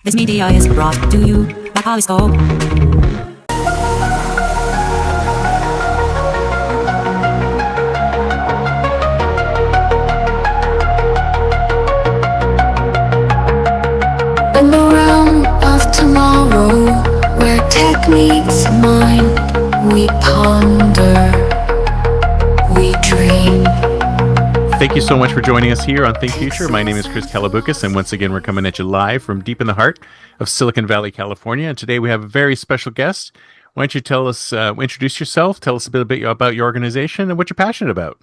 This media is brought to you by Polyscope. In the realm of tomorrow, where tech meets mind, we ponder, we dream. Thank you so much for joining us here on Think Future. My name is Chris Kalaboukis, and once again, we're coming at you live from deep in the heart of Silicon Valley, California. And today we have a very special guest. Why don't you tell us, introduce yourself, tell us a bit about your organization and what you're passionate about.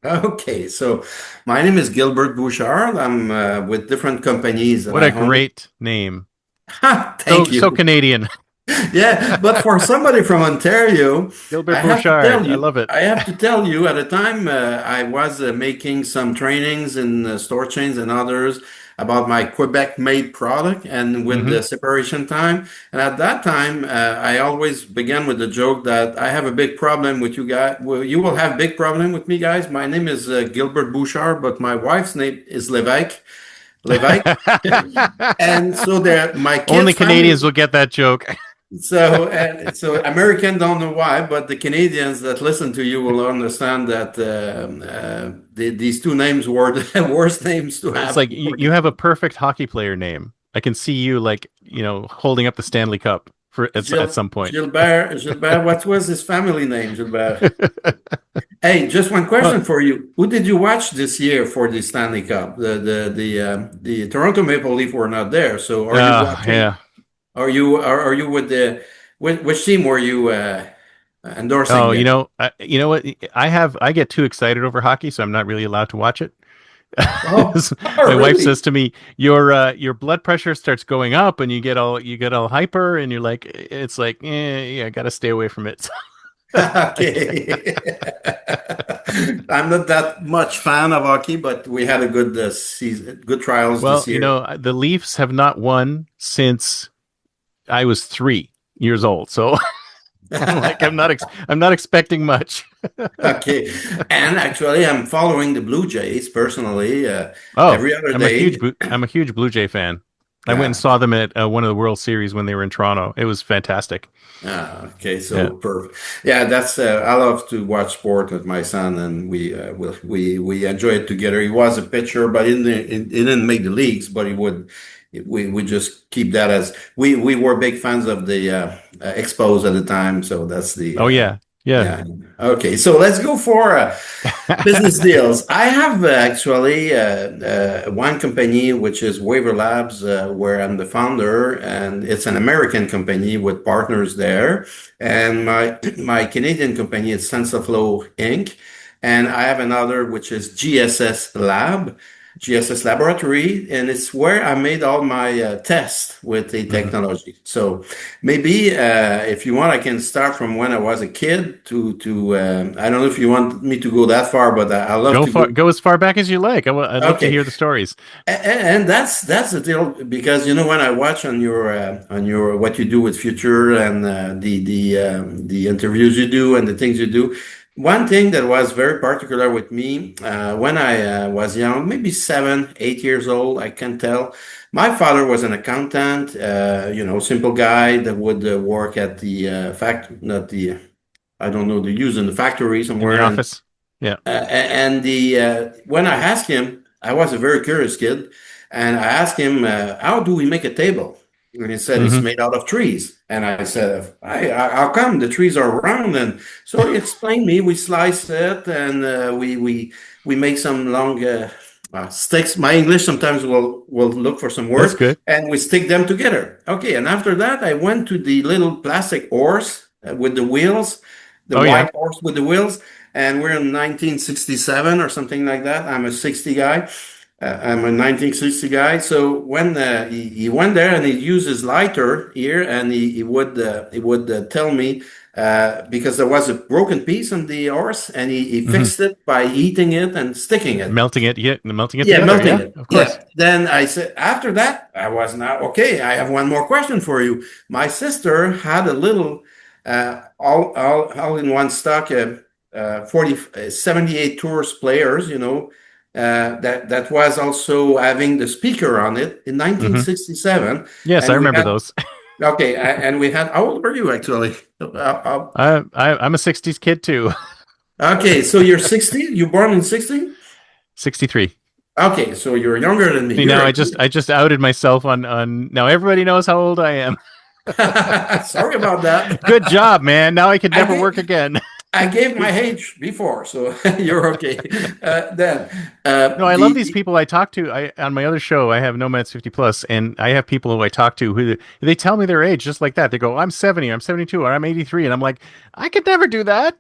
Okay, so my name is Gilbert Bouchard. I'm with different companies. What a great name. Thank you. So Canadian. Yeah, but for somebody from Ontario, Gilbert Bouchard, I love it. I have to tell you, at the time, I was making some trainings in store chains and others about my Quebec-made product and with the separation time. And at that time, I always began with the joke that I have a big problem with you guys. Well, you will have a big problem with me, guys. My name is Gilbert Bouchard, but my wife's name is Lévesque. And so my kids only Canadians will get that joke. So Americans don't know why, but the Canadians that listen to you will understand that these two names were the worst names to have. It's like you have a perfect hockey player name. I can see you holding up the Stanley Cup at some point. Gilbert, what was his family name, Gilbert? Hey, just one question for you. Who did you watch this year for the Stanley Cup? The Toronto Maple Leafs were not there, so are you watching? Yeah. Are you with which team were you endorsing? Oh, you know what? I get too excited over hockey, so I'm not really allowed to watch it. My wife says to me, "Your blood pressure starts going up, and you get all hyper, and you're like, it's like, I got to stay away from it." Okay. I'm not that much fan of hockey, but we had a good season, good trials this year. The Leafs have not won since I was 3 years old, so I'm not expecting much. Okay, and actually, I'm following the Blue Jays personally. Every other day. I'm a huge Blue Jay fan. I went and saw them at one of the World Series when they were in Toronto. It was fantastic. Okay, so perfect. Yeah, that's I love to watch sport with my son, and we enjoy it together. He was a pitcher, but he didn't make the leagues, but we just keep that as we were big fans of the Expos at the time, so that's the yeah. Okay, so let's go for business deals. I have actually one company, which is WaverLabs, where I'm the founder, and it's an American company with partners there. And my Canadian company is SensaFlow Inc. And I have another, which is GSS Laboratory, and it's where I made all my tests with the technology. So maybe if you want, I can start from when I was a kid to I don't know if you want me to go that far, but I love to go as far back as you like. I'd love to hear the stories. And that's the deal, because when I watch on your what you do with Future and the interviews you do and the things you do. One thing that was very particular with me when I was young, maybe 7, 8 years old, I can tell. My father was an accountant, simple guy that would work at the in the factory somewhere. In the office. Yeah. When I asked him, I was a very curious kid, and I asked him, how do we make a table? And he said, it's made out of trees. And I said, how come the trees are round? And so he explained me, we slice it and we make some long sticks. My English sometimes will look for some words. That's good. And we stick them together. Okay. And after that, I went to the little plastic horse with the wheels, white horse with the wheels. And we're in 1967 or something like that. I'm a 60 guy. I'm a 1960 guy. So when he went there and he used his lighter here, and he would tell me because there was a broken piece on the horse, and he fixed it by heating it and sticking it, melting it together, melting it. Of course. Yeah. Then I said, after that, I was now okay. I have one more question for you. My sister had a little all in one stock 78 tours players, that was also having the speaker on it in Hmm. 1967. Yes, I And we remember had, those. okay, and we had, how old were you actually? I'm a '60s kid too. Okay, so you're 60? You born in 60? '63. Okay, so you're younger than me. See, You're now a I just outed myself on. Now everybody knows how old I am. sorry about Good that. job, man. Now I could I never gave work again. I gave my age before, so you're okay. Then No, I love these people I talk to. I on my other show, I have Nomads 50 Plus, and I have people who I talk to who they tell me their age just like that. They go, "I'm 70, I'm 72, or I'm 83," and I'm like, "I could never do that.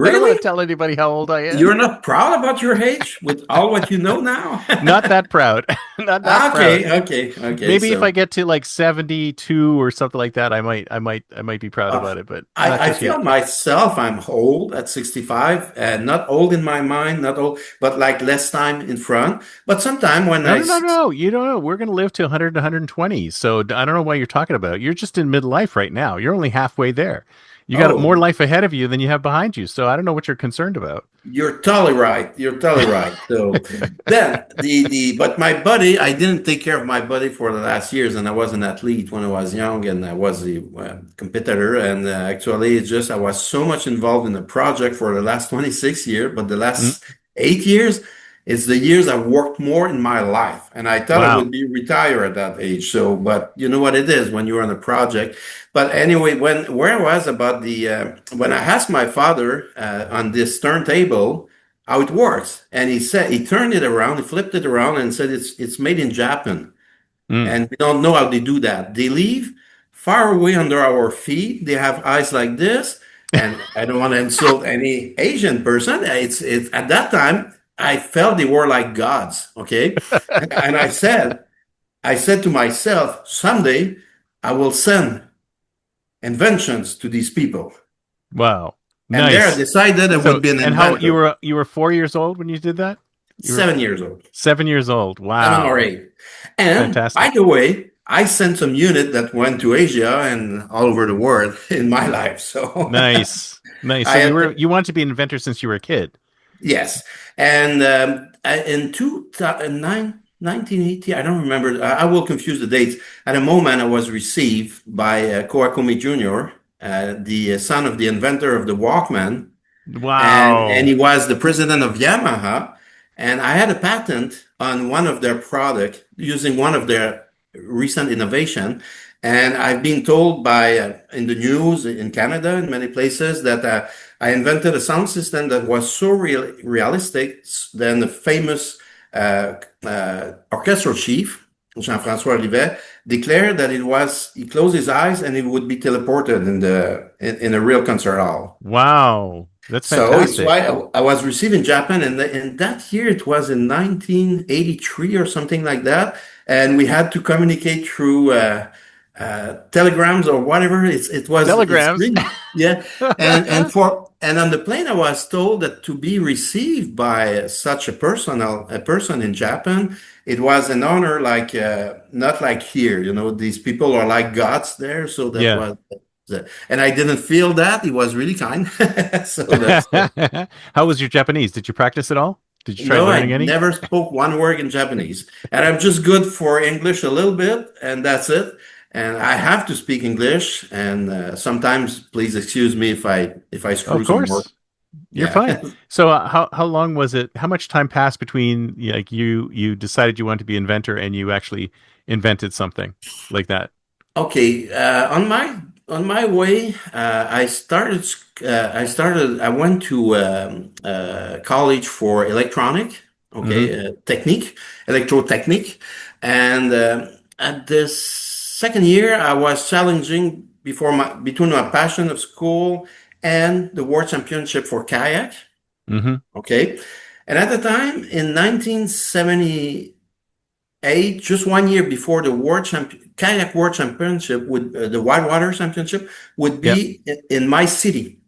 I don't want really, to tell anybody how old I am. you're not proud about your age with all what you know now? Not that proud. Not that proud. Okay. Maybe if So I get to like 72 or something like that, I might be proud uh, about it, but not I just feel yet." myself I'm old at 65, and not old in my mind, not old, but like less time in front. But sometime when No, no, no, no. You don't know. We're going to live to 100 to 120. So I don't know what you're talking about. You're just in midlife right now. You're only halfway there. You got more oh, life ahead of you than you have behind you. So I don't know what you're concerned about. you're totally right. You're totally right. So then but my body, I didn't take care of my body for the last years, and I was an athlete when I was young, and I was a competitor. And actually, it's just I was so much involved in the project for the last 26 years, but the Mm, last 8 years, it's the years I worked more in my life, and I thought I wow. would be retired at that age. So, but you know what it is when you're on a project. But anyway, when where I was about the when I asked my father on this turntable how it works, and he said he turned it around, he flipped it around, and said it's made in Japan, Mm. and we don't know how they do that. They live far away under our feet. They have eyes like this, and I don't want to insult any Asian person. It's at that time I felt they were like gods. Okay, and I said to myself, someday I will send inventions to these people. Wow. And there I Nice. decided I would So, be an and how inventor. you were 4 years old when you did that? You were 7 years old, 7 years old. 7 or 8. Wow. And by Fantastic. the way, I sent some unit that went to Asia and all over the world in my life. So Nice. Nice. I So had, you wanted to be an inventor since you were a kid. yes. And in 2009, 1980, I don't remember. I will confuse the dates. At a moment, I was received by Koakumi Jr., the son of the inventor of the Walkman, and Wow. he was the president of Yamaha. And I had a patent on one of their product using one of their recent innovation. And I've been told by in the news in Canada in many places that I invented a sound system that was so realistic. Then the famous orchestral chief Jean-François Rivet declared that he closed his eyes and he would be teleported in a real concert hall. Wow. That's So it's why fantastic. I was received in Japan, and in that year it was in 1983 or something like that, and we had to communicate through telegrams or whatever. It's Telegrams. really, yeah, and on the plane I was told that to be received by such a person in Japan, it was an honor, like not like here, these people are like gods there, so that Yeah. was. And I didn't feel that. He was really kind. So that's How was your Japanese? Did you practice at all? Did you try no, learning I any? never spoke one word in Japanese. And I'm just good for English a little bit, and that's it. And I have to speak English, and sometimes please excuse me if I Of screw some word. course. You're Yeah. fine. So how long was it? How much time passed between like you decided you wanted to be inventor and you actually invented something like that? Okay, on my way, I went to college for electronic, Hmm. okay, technique, electrotechnique, and at this second year, I was challenging between my passion of school and the world championship for kayak, Hmm. okay, and at the time in 1970. Just 1 year before the World Championship, would the Whitewater Championship would Yep. be in my city,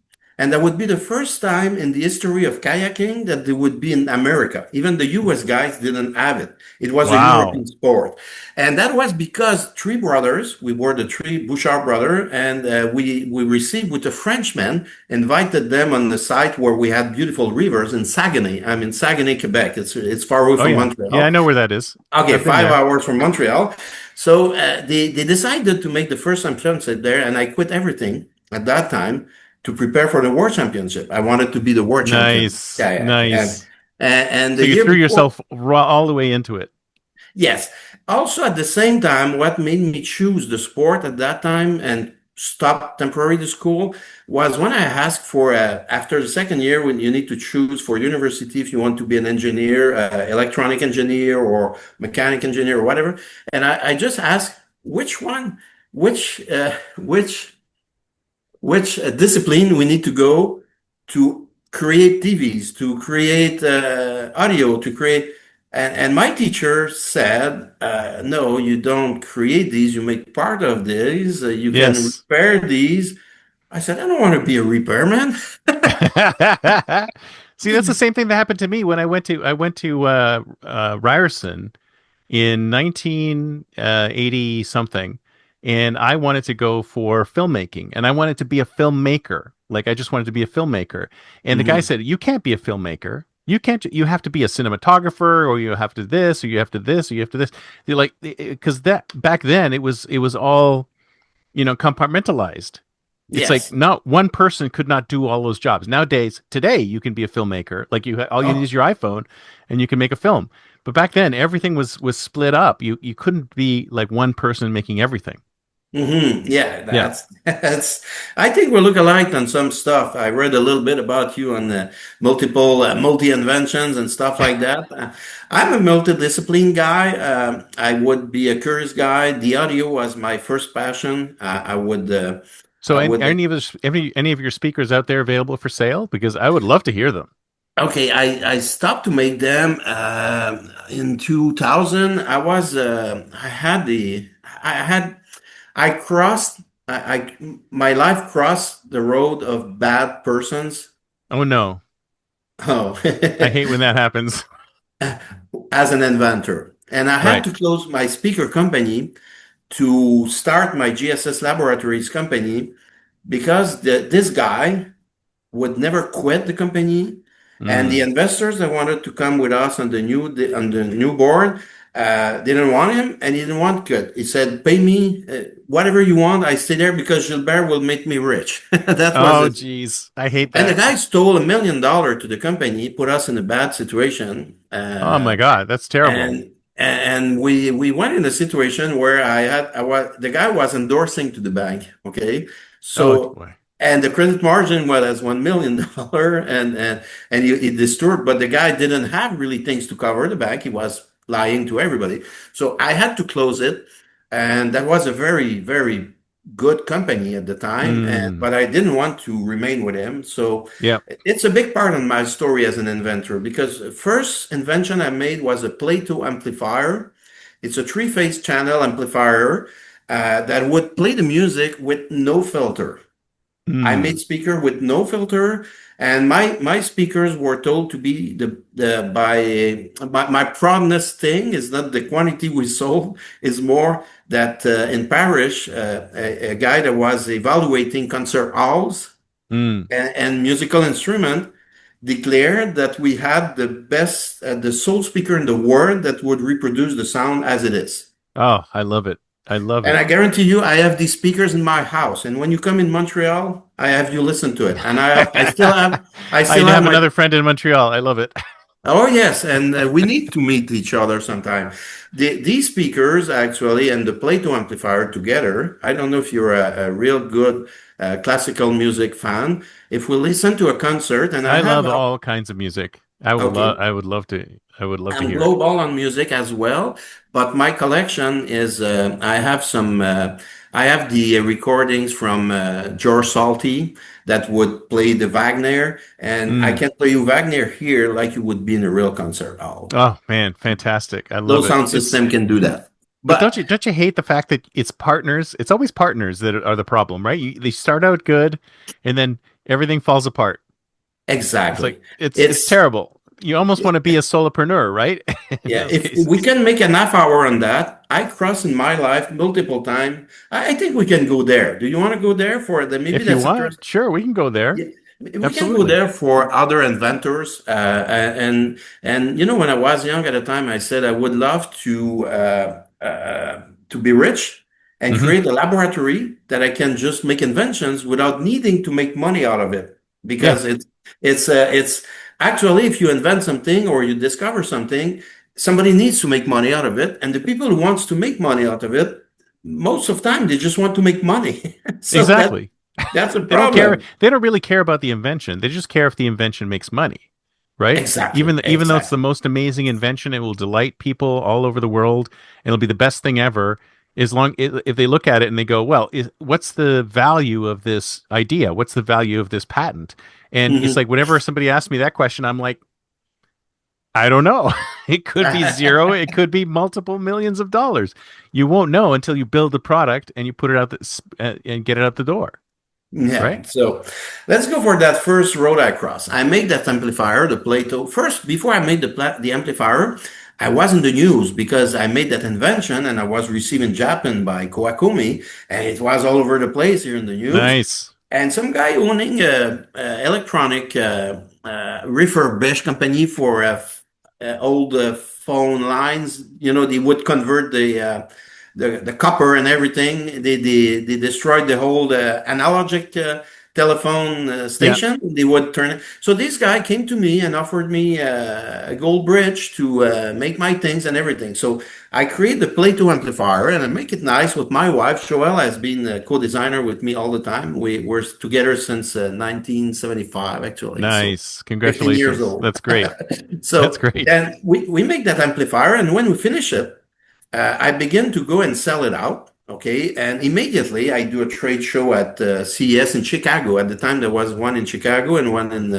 And that would be the first time in the history of kayaking that they would be in America. Even the US guys didn't have it. It was a Wow. European sport. And that was because three brothers, we were the three Bouchard brother, and we received with a Frenchman, invited them on the site where we had beautiful rivers in Saguenay. I'm in Saguenay, Quebec. It's far away Oh from yeah. Yeah, I Montreal. know where that is. Okay, I've been five there. hours from Montreal. So they decided to make the first championship there, and I quit everything at that time to prepare for the world championship. I wanted to be the world champion Nice. kayak, Nice. and So the you year threw before, yourself all the way into it. yes. Also, at the same time, what made me choose the sport at that time and stop temporarily the school was when I asked for after the second year when you need to choose for university if you want to be an engineer, electronic engineer, or mechanic engineer, or whatever. And I just asked which one, which discipline we need to go to create TVs, to create audio, to create. And my teacher said, no, you don't create these, you make part of these, you can Yes. repair these. I said, I don't want to be a repairman. See, that's the same thing that happened to me when I went to Ryerson in 1980 something, and I wanted to go for filmmaking, and I wanted to be a filmmaker. Like I just wanted to be a filmmaker, and the guy Mhm. said, "You can't be a filmmaker. You can't. You have to be a cinematographer, or you have to this, or you have to this, or you have to this." They're like, because that back then it was all compartmentalized. It's like Yes. not one person could not do all those jobs. Nowadays, today you can be a filmmaker. Like all you need is Oh. your iPhone, and you can make a film. But back then, everything was split up. You couldn't be like one person making everything. Yeah, Yeah. that's. I think we look alike on some stuff. I read a little bit about you on multiple multi inventions and stuff like that. I'm a multidiscipline guy. I would be a curious guy. The audio was my first passion. So, I would. any of your speakers out there available for sale? Because I would love to hear them. Okay, I stopped to make them in 2000. I had I crossed my life crossed the road of bad persons. Oh no, Oh, I hate when that happens. as an inventor. And I had Right. to close my speaker company to start my GSS Laboratories company because this guy would never quit the company. And the Mm. investors that wanted to come with us on the new board didn't want him, and he didn't want cut. He said, "Pay me whatever you want. I stay there because Gilbert will make me rich." That was Oh it. geez, I hate And the that. guy stole $1 million to the company, put us in a bad situation. Oh my God, that's terrible. And we went in a situation where the guy was endorsing to the bank. Okay, Oh so boy. and the credit margin was as $1 million, and he disturbed, but the guy didn't have really things to cover the bank. He was lying to everybody. So I had to close it, and that was a very good company at the time. And Mm. but I didn't want to remain with him. So Yeah. it's a big part of my story as an inventor because the first invention I made was a Plato amplifier. It's a three-phase channel amplifier that would play the music with no filter. I Mm. made speaker with no filter, and my speakers were told to be the by my proudness thing is not the quantity we sold, is more that in Paris a guy that was evaluating concert halls Mm. and musical instrument declared that we had the best the sole speaker in the world that would reproduce the sound as it is. Oh, I love it. I love And it. I guarantee you, I have these speakers in my house. And when you come in Montreal, I have you listen to it. And I I still have have my. another friend in Montreal. I love it. Oh yes, and we need to meet each other sometime. These speakers actually and the Plato amplifier together. I don't know if you're a real good classical music fan. If we listen to a concert, and I I have love all kinds of music. I would love. okay. I would love to. I would love to I'm hear it. global on music as well, but my collection is I have the recordings from George Salty that would play the Wagner, and I Mm. can play you Wagner here like you would be in a real concert hall. Oh man, fantastic! I No love it. sound system can do that. But But don't you hate the fact that it's partners? It's always partners that are the problem, right? They start out good, and then everything falls apart. It's like Exactly. it's It's terrible. You almost want to be a solopreneur, right? In Yeah, those if we cases. can make an half hour on that, I cross in my life multiple times. I think we can go there. Do you want to go there for the maybe If you that's interesting? want, sure, we can go there. Yeah, we can go Absolutely. there for other inventors. And you know, when I was young at the time, I said I would love to be rich and Hmm. create a laboratory that I can just make inventions without needing to make money out of it. Yeah, Because it's actually if you invent something or you discover something, somebody needs to make money out of it, and the people who wants to make money out of it, most of the time they just want to make money. So exactly. that's a They don't care. problem. They don't really care about the invention. They just care if the invention makes money, right? Exactly, Even though it's the exactly. most amazing invention, it will delight people all over the world, and it'll be the best thing ever. As long if they look at it and they go, well, what's the value of this idea? What's the value of this patent? And it's Mhm. like whenever somebody asks me that question, I'm like, I don't know. It could be zero. It could be multiple millions of dollars. You won't know until you build the product and you put it out and get it out the door, Yeah, right? so let's go for that first road I crossed. I made that amplifier, the Plato. First, before I made the amplifier, I was in the news because I made that invention and I was received in Japan by Koakumi, and it was all over the place here in the news. Nice. And some guy owning a electronic refurbished company for old phone lines. You know, they would convert the copper and everything. They destroyed the whole analogic telephone Yeah. station. They would turn it. So this guy came to me and offered me a gold bridge to make my things and everything. So I create the Plato amplifier and I make it nice with my wife. Joelle has been a co-designer with me all the time. We're together since 1975, actually. So Nice. 15 years Congratulations. old. That's great. That's So great. then we make that amplifier, and when we finish it, I begin to go and sell it out. Okay, and immediately I do a trade show at CES in Chicago. At the time, there was one in Chicago and one in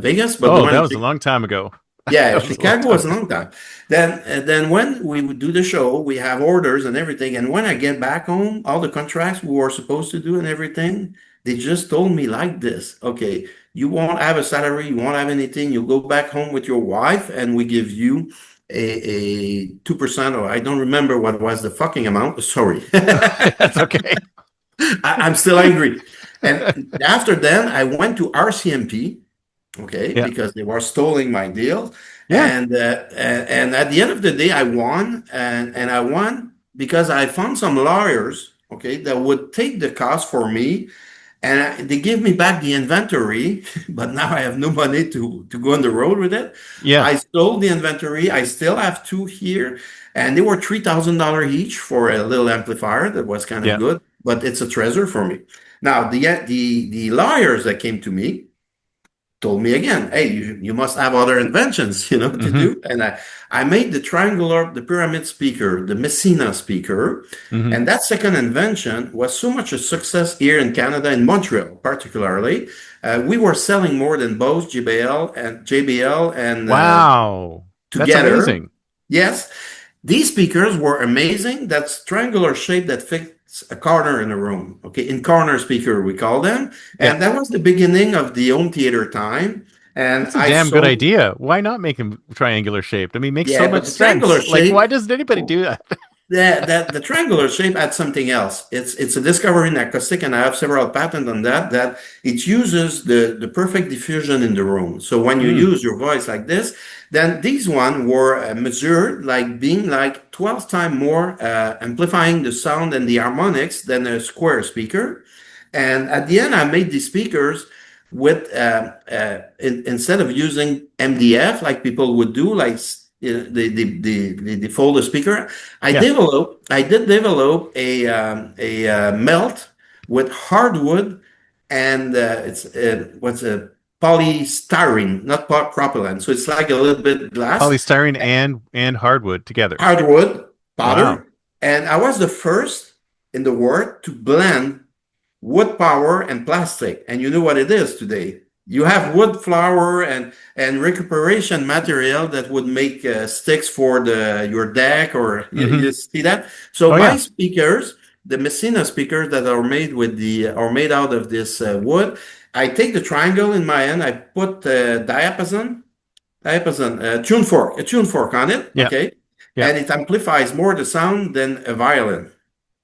Vegas, but the Oh, one that in was a long time ago. yeah, That was a long Chicago time was a ago. long time. Then when we would do the show, we have orders and everything. And when I get back home, all the contracts we were supposed to do and everything, they just told me like this: okay, you won't have a salary, you won't have anything. You go back home with your wife, and we give you a 2%, or I don't remember what was the fucking amount. Sorry. That's okay. I'm still angry. And after then, I went to RCMP, okay, Yeah. because they were stealing my deal. Yeah. And at the end of the day, I won, and I won because I found some lawyers, okay, that would take the cost for me, and they give me back the inventory, but now I have no money to go on the road with it. Yeah. I sold the inventory. I still have two here, and they were $3,000 each for a little amplifier that was kind of Yeah. good, but it's a treasure for me. Now, the lawyers that came to me told me again, hey, you must have other inventions, to Hmm. do. And I made the pyramid speaker, the Messina speaker. Hmm. And that second invention was so much a success here in Canada, in Montreal, particularly. We were selling more than both JBL and Wow. That's together. amazing. Yes, these speakers were amazing. That's triangular shape that fits a corner in a room. Okay, in corner speaker we call them, Yeah. and that was the beginning of the home theater time. And That's a I damn good sold, idea. Why not make them triangular shaped? I mean, makes so yeah, much but the triangular sense. Like, why shape. doesn't anybody do that? The triangular shape had something else. It's a discovery in acoustic, and I have several patents on that. That it uses the perfect diffusion in the room. So when you Mm, use your voice like this, then these one were measured like being like 12 times more amplifying the sound and the harmonics than a square speaker. And at the end, I made these speakers with instead of using MDF like people would do, like the folder speaker. yeah. I did develop a melt with hardwood, and it's what's a polystyrene, not propylene. So it's like a little bit glass, Polystyrene and hardwood together. hardwood Wow. powder, and I was the first in the world to blend wood power and plastic. And you know what it is today. You have wood flour and recuperation material that would make sticks for your deck, or Hmm. you see that. So Oh my yeah. speakers, the Messina speakers that are made with the are made out of this wood. I take the triangle in my hand. I put diapason a tune fork on it. Yeah. Okay, Yeah. and it amplifies more the sound than a violin.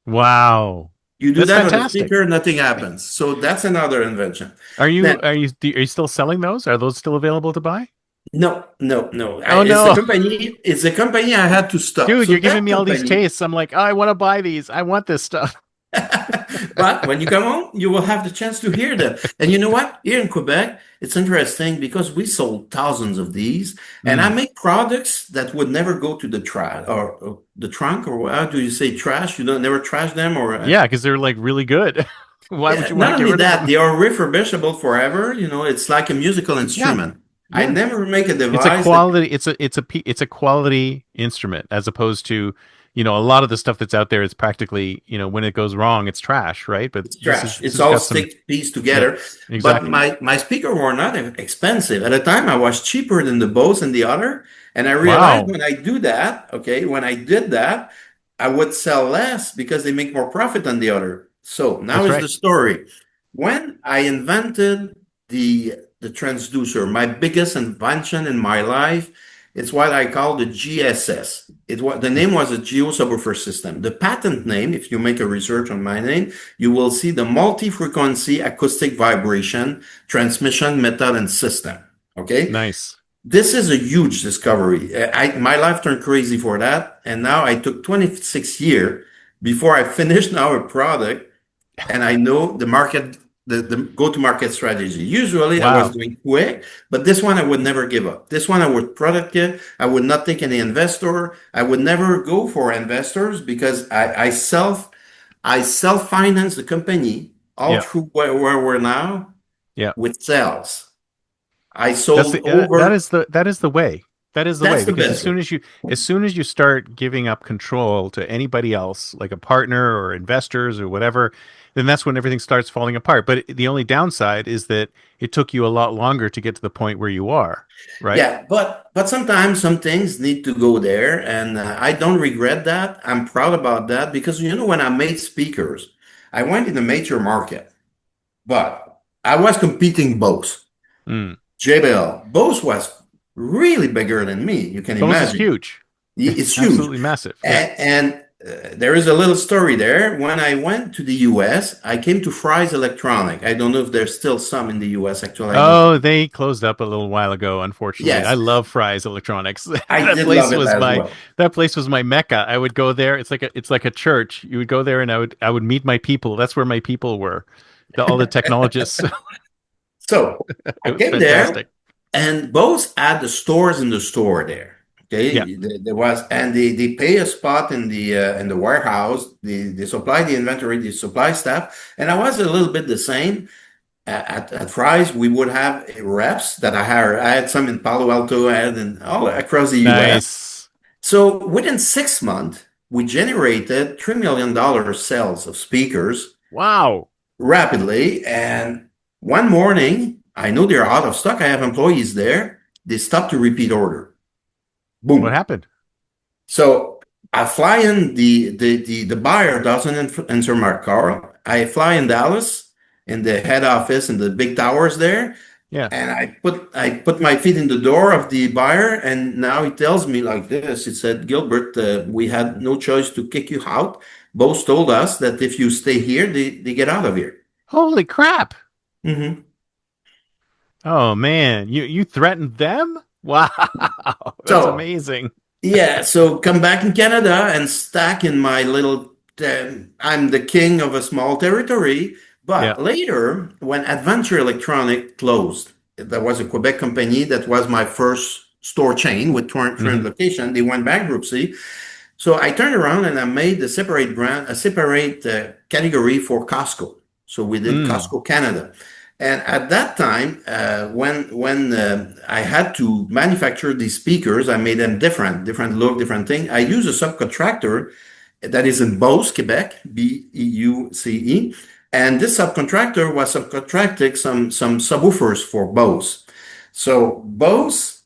Wow. You do That's that on a fantastic. speaker, nothing happens. So that's another invention. Are you Then are you are you still selling those? Are those still available to buy? no, no, no. Oh It's the no. company. It's the company I had to stop. Dude, So you're giving that me all these company. tastes. I'm like, oh, I want to buy these. I want this stuff. But when you come home, you will have the chance to hear them. And you know what? Here in Quebec, it's interesting because we sold thousands of these, and I Mm. make products that would never go to the trash or the trunk, or how do you say trash? You don't never trash them, or Yeah, because they're like really good. Why would yeah, you want to not get only rid of that, them? they are refurbishable forever. You know, it's like a musical Yeah. instrument. I Yeah. never make a It's a device that quality. It's a quality instrument as opposed to, a lot of the stuff that's out there is practically, when it goes wrong, it's trash, right? But it's this is trash. this It's has all got some. stick piece Yeah, together. But exactly. my speaker were not expensive. At the time, I was cheaper than the Bose and the other. And I realized Wow, when I do that, okay, when I did that, I would sell less because they make more profit than the other. So now that's is right. the story. When I invented the transducer, my biggest invention in my life, it's what I call the GSS. The name was a geo subwoofer system. The patent name, if you make a research on my name, you will see the multi-frequency acoustic vibration transmission method and system. Okay. Nice. This is a huge discovery. My life turned crazy for that. And now I took 26 years before I finished now a product and I know the market, the go-to-market strategy. Usually I was Wow. doing quick, but this one I would never give up. This one I would product it. I would not take any investor. I would never go for investors because I self-finance the company all Yeah. through where we're now Yeah. with sales. I sold That over. is the way. That is the way That's the because best way. as soon as you start giving up control to anybody else, like a partner or investors or whatever, then that's when everything starts falling apart. But the only downside is that it took you a lot longer to get to the point where you are, right? Yeah, but sometimes some things need to go there, and I don't regret that. I'm proud about that because when I made speakers, I went in a major market, but I was competing both. Mm. JBL, both was really bigger than me. You can Bose is imagine. huge. It's It's huge. absolutely massive. Yeah. And there is a little story there. When I went to the US, I came to Fry's Electronic. I don't know if there's still some in the US. Actually, I don't. Oh, they closed up a little while ago, unfortunately. I Yes, love Fry's Electronics. I That did love place it was as my well. that place was my mecca. I would go there. It's like a church. You would go there and I would meet my people. That's where my people were. All the technologists. So It I was came there, fantastic. and both had the stores in the store there. Yeah. Okay, there was, and they pay a spot in the warehouse. They supply the inventory, they supply stuff, and I was a little bit the same. At Fry's, we would have reps that I hired. I had some in Palo Alto, I had in all across the US. Nice. So within 6 months, we generated $3 million sales of speakers Wow. rapidly. And one morning, I know they're out of stock. I have employees there. They stopped to repeat order. What Boom. happened? So I fly in the buyer doesn't answer my call. I fly in Dallas in the head office in the big towers there. Yeah. And I put my feet in the door of the buyer, and now he tells me like this. He said, Gilbert, we had no choice to kick you out. Both told us that if you stay here, they get out of here. Holy crap. Hmm. Oh man. You threatened them? Wow. That's So amazing. yeah, so come back in Canada and stack in my little. I'm the king of a small territory. Yeah. But later, when Adventure Electronic closed, that was a Quebec company that was my first store chain with 200 Hmm. location. They went bankruptcy. So I turned around and I made a separate brand, a separate category for Costco. So we did Mm. Costco Canada. And at that time, when I had to manufacture these speakers, I made them different look, different thing. I used a subcontractor that is in Beauce, Quebec, Beuce. And this subcontractor was subcontracting some subwoofers for Bose. So Bose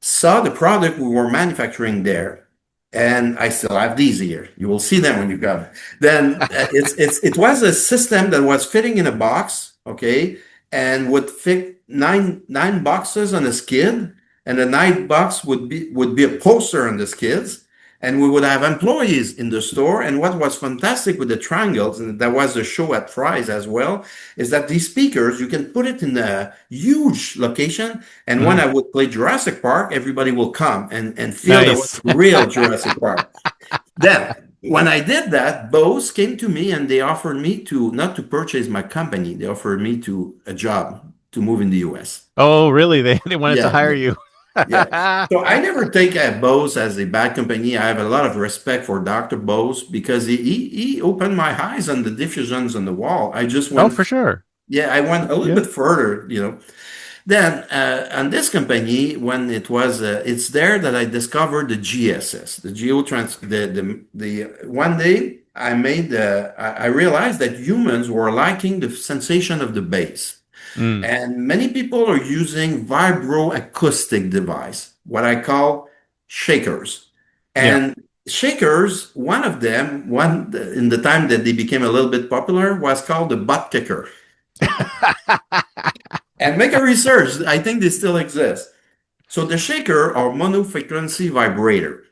saw the product we were manufacturing there. and I still have these here. You will see them when you come. Then it was a system that was fitting in a box, okay, and would fit nine boxes on a skid, and the ninth box would be a poster on the skids, and we would have employees in the store. And what was fantastic with the triangles, and that was a show at Fry's as well, is that these speakers you can put it in a huge location, and when Mhm. I would play Jurassic Park, everybody will come and feel that was Nice. real Jurassic Park. Then, when I did that, Bose came to me and they offered me to not to purchase my company, they offered me to a job to move in the US. Oh, really? They wanted to Yeah, hire you. yeah. So I never take Bose as a bad company. I have a lot of respect for Dr. Bose because he opened my eyes on the diffusions on the wall. I just Oh, went, for sure. yeah, I went a little Yeah. bit further. Then on this company, when it's there that I discovered the GSS, the geotrans. The one day I realized that humans were liking the sensation of the bass, Mm. and many people are using vibro-acoustic device, what I call shakers, Yeah. and shakers. One of them, one in the time that they became a little bit popular, was called the butt kicker. And make a research. I think they still exist. So the shaker or monofrequency vibrator.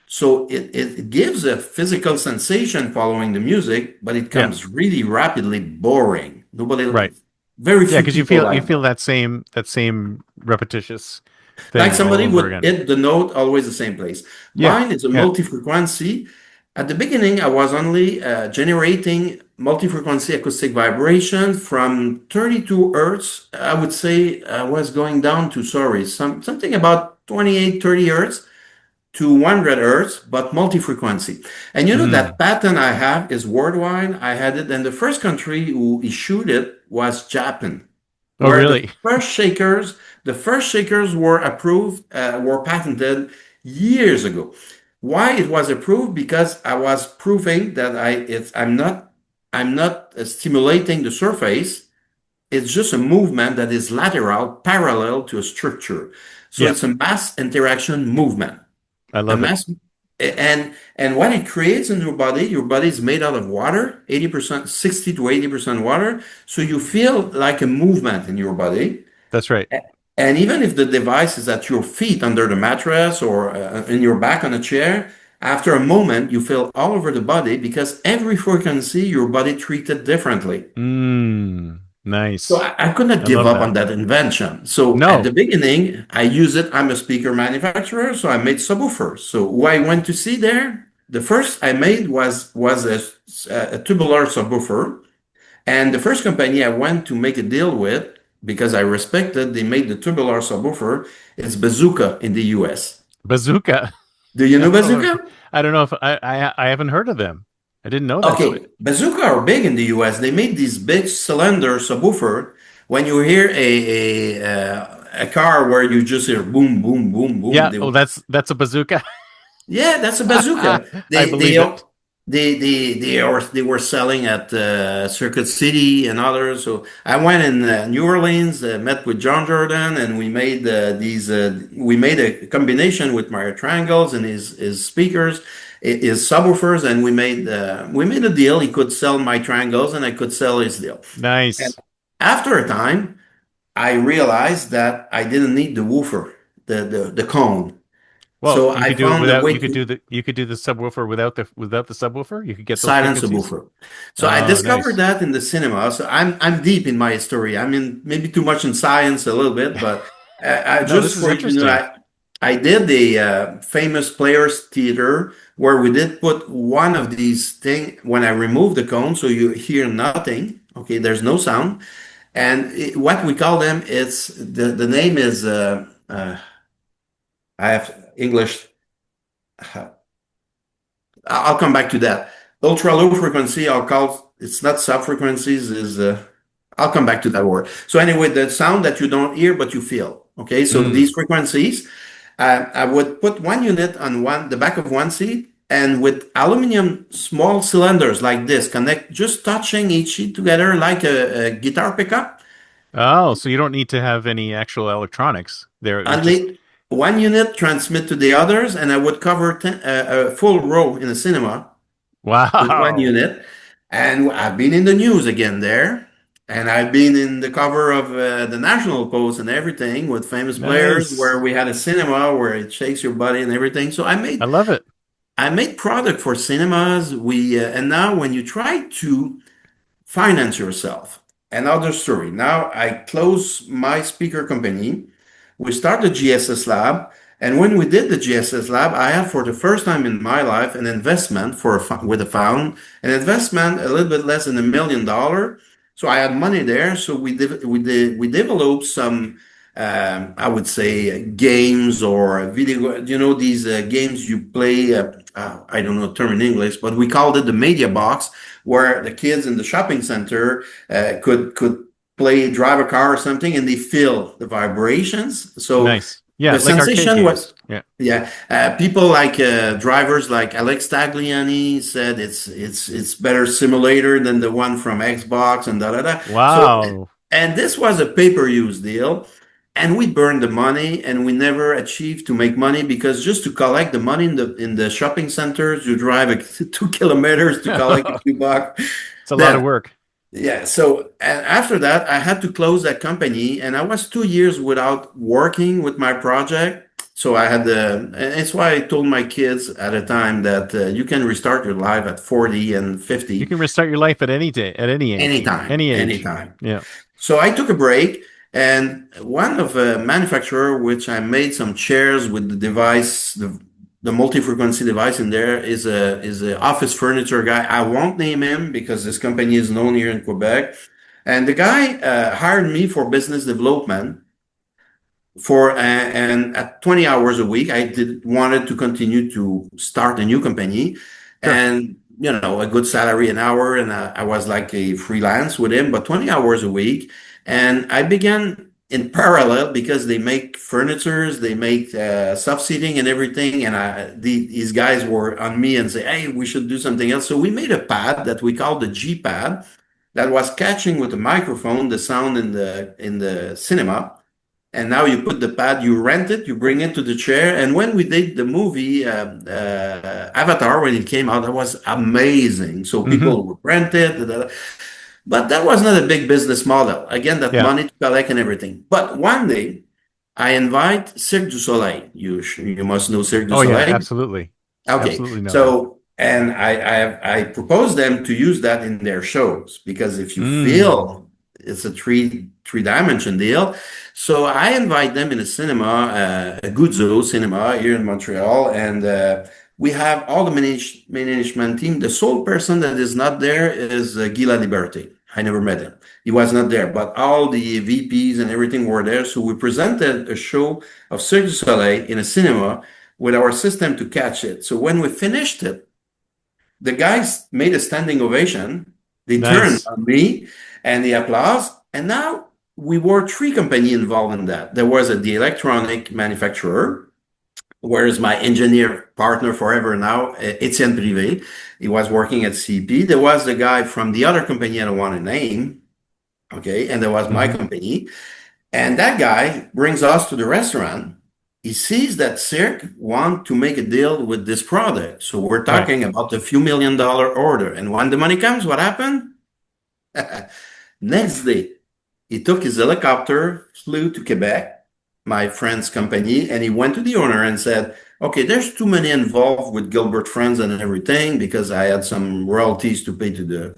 So it gives a physical sensation following the music, but it Yeah. comes really rapidly boring. Right. Very Yeah, few because you people feel you like feel that. that same repetitious Like thing all somebody over would again. hit the note always the same place. Yeah. Mine is a Yeah. multi-frequency. At the beginning, I was only generating multi-frequency acoustic vibration from 32 hertz. I would say I was going down to, sorry, something about 28, 30 hertz to 100 hertz, but multi-frequency. And that Mm. pattern I have is worldwide. I had it, and the first country who issued it was Japan, Oh, where really? the first shakers were approved, were patented years ago. Why it was approved? Because I was proving that I'm not stimulating the surface. It's just a movement that is lateral, parallel to a structure. So Yeah. it's a mass interaction movement. I A love it. mass and what it creates in your body is made out of water, 80%, 60 to 80% water. So you feel like a movement in your body. That's right. And even if the device is at your feet under the mattress or in your back on a chair, after a moment, you feel all over the body because every frequency your body treated differently. Mm. So Nice. I could not I give love up that. on that invention. So at the No. beginning, I use it. I'm a speaker manufacturer, so I made subwoofers. So who I went to see there, the first I made was a tubular subwoofer, and the first company I went to make a deal with because I respected they made the tubular subwoofer. It's Bazooka in the U.S. Bazooka. Do you I know don't know if Bazooka? I don't know if I haven't heard of them. I didn't know that. Okay, Bazooka are big in the US. They made these big cylinder subwoofer. When you hear a car where you just hear boom, boom, boom, boom, Yeah. Oh, that's a bazooka. yeah, that's a bazooka. I believe it. They were selling at Circuit City and others. So I went in New Orleans, met with John Jordan, and we made these. We made a combination with my triangles and his speakers, his subwoofers, and we made a deal. He could sell my triangles, and I could sell his deal. And Nice. after a time, I realized that I didn't need the woofer, the cone. Well, So you I could do it found a without. way You could to do the subwoofer without the subwoofer. You could get those silence frequencies. subwoofer. So I Oh, discovered nice. that in the cinema. So I'm deep in my story. I'm in maybe too much in science a little bit, but I No, this just is for interesting. I did the famous players theater where we did put one of these thing when I removed the cone, so you hear nothing. Okay, there's no sound, and what we call them, it's the name is I have English. I'll come back to that. Ultra low frequency, I'll call it's not sub frequencies, is I'll come back to that word. So anyway, the sound that you don't hear but you feel. Okay, so Mm. these frequencies, I would put one unit on the back of one seat, and with aluminum small cylinders like this, connect just touching each sheet together like a guitar pickup. Oh, so you don't need to have any actual electronics. They're And just one unit transmit to the others, and I would cover a full row in a cinema with one Wow. unit. And I've been in the news again there. And I've been in the cover of the National Post and everything with famous players where Nice. we had a cinema where it shakes your body and everything. So I love it. I made product for cinemas. And now when you try to finance yourself, another story. Now I close my speaker company. We started GSS Lab. And when we did the GSS Lab, I had for the first time in my life an investment with a fund, an investment a little bit less than $1 million. So I had money there. So we developed some, I would say, games or video. These games you play. I don't know the term in English, but we called it the media box, where the kids in the shopping center could play, drive a car or something, and they feel the vibrations. So Nice. Yeah, the like arcade sensation was, games. Yeah. yeah. People like drivers like Alex Tagliani said it's better simulator than the one from Xbox and da da da. So, Wow. and this was a pay-per-use deal. And we burned the money, and we never achieved to make money because just to collect the money in the shopping centers, you drive 2 kilometers to collect a few bucks. It's a lot of Then, work. yeah. So and after that, I had to close that company, and I was 2 years without working with my project. So I had and it's why I told my kids at a time that you can restart your life at 40 and You 50 can restart your life at any day, at any age. anytime, Any age. anytime. Yeah. So I took a break, and one of a manufacturer, which I made some chairs with the device, the multi-frequency device in there, is a office furniture guy. I won't name him because this company is known here in Quebec. And the guy hired me for business development and at 20 hours a week. I wanted to continue to start a new company, Sure. and a good salary an hour, and I was like a freelance with him, but 20 hours a week. And I began in parallel because they make furnitures, they make soft seating and everything, and these guys were on me and say, hey, we should do something else. So we made a pad that we called the G pad that was catching with the microphone the sound in the cinema. And now you put the pad, you rent it, you bring it to the chair. And when we did the movie Avatar, when it came out, that was amazing. So Hmm. people would rent it, but that was not a big business model. Again, that Yeah. money to collect and everything. But one day, I invite Cirque du Soleil. You must know Cirque du Oh yeah, Soleil. absolutely. Okay, Absolutely know them. so and I propose them to use that in their shows because if you Mm. feel it's a three dimension deal. So I invite them in a cinema, a Guzzo cinema here in Montreal, and we have all the management team. The sole person that is not there is Guy Liberté. I never met him. He was not there, but all the VPs and everything were there. So we presented a show of Cirque du Soleil in a cinema with our system to catch it. So when we finished it, the guys made a standing ovation. They turned Nice. on me and they applauded. And now we were three companies involved in that. There was the electronic manufacturer, whereas my engineer partner forever now, Etienne Privé, he was working at CP. There was the guy from the other company I don't want to name. Okay. And there was my Hmm. company. And that guy brings us to the restaurant. He sees that Cirque want to make a deal with this product. So we're Right. talking about a few $1 million order. And when the money comes, what happened? Next day, he took his helicopter, flew to Quebec, my friend's company, and he went to the owner and said, okay, there's too many involved with Gilbert Friends and everything because I had some royalties to pay to